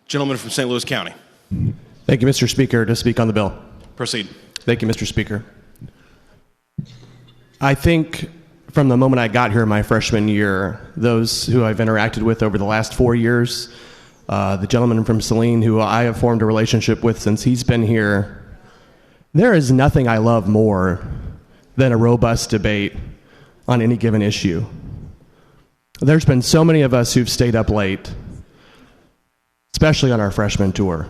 Gentleman from St. Louis County. Thank you, Mr. Speaker. To speak on the bill. Proceed. Thank you, Mr. Speaker. I think from the moment I got here my freshman year, those who I've interacted with over the last 4 years, the gentleman from Saline who I have formed a relationship with since he's been here, there is nothing I love more than a robust debate on any given issue. There's been so many of us who've stayed up late, especially on our freshman tour.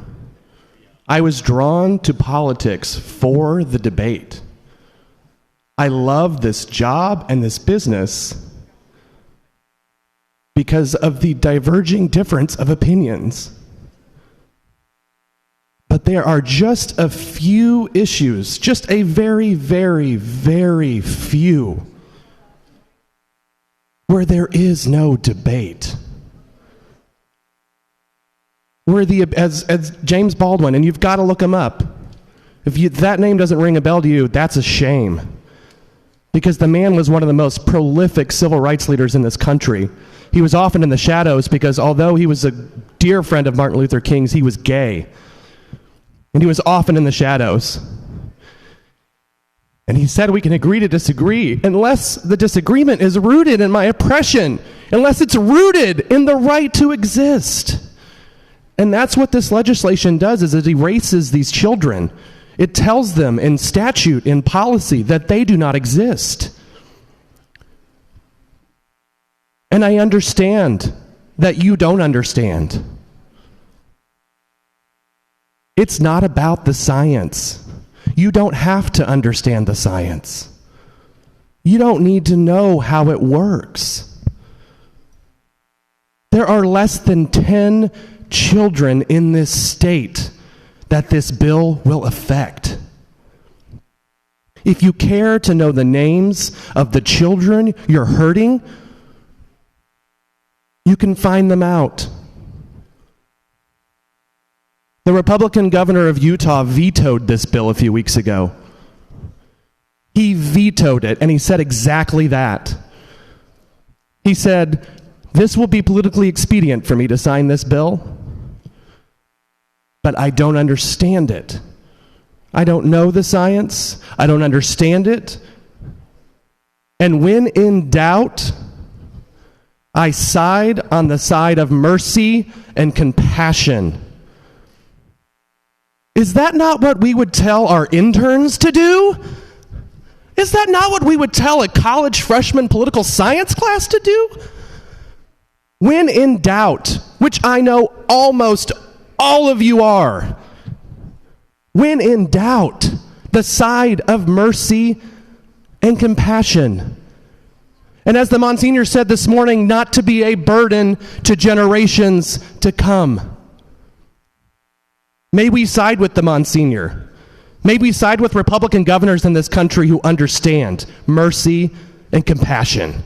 I was drawn to politics for the debate. I love this job and this business because of the diverging difference of opinions. But there are just a few issues, just a very, very, very few, where there is no debate. Where as James Baldwin, and you've got to look him up. If that name doesn't ring a bell to you, that's a shame. Because the man was one of the most prolific civil rights leaders in this country. He was often in the shadows because although he was a dear friend of Martin Luther King's, he was gay. And he was often in the shadows. And he said we can agree to disagree unless the disagreement is rooted in my oppression, unless it's rooted in the right to exist. And that's what this legislation does, is it erases these children. It tells them in statute, in policy, that they do not exist. And I understand that you don't understand. It's not about the science. You don't have to understand the science. You don't need to know how it works. There are less than 10 children in this state that this bill will affect. If you care to know the names of the children you're hurting, you can find them out. The Republican governor of Utah vetoed this bill a few weeks ago. He vetoed it, and he said exactly that. He said, "This will be politically expedient for me to sign this bill, but I don't understand it. I don't know the science. I don't understand it. And when in doubt, I side on the side of mercy and compassion." Is that not what we would tell our interns to do? Is that not what we would tell a college freshman political science class to do? When in doubt, which I know almost all of you are, when in doubt, the side of mercy and compassion. And as the Monsignor said this morning, not to be a burden to generations to come. May we side with the Monsignor. May we side with Republican governors in this country who understand mercy and compassion.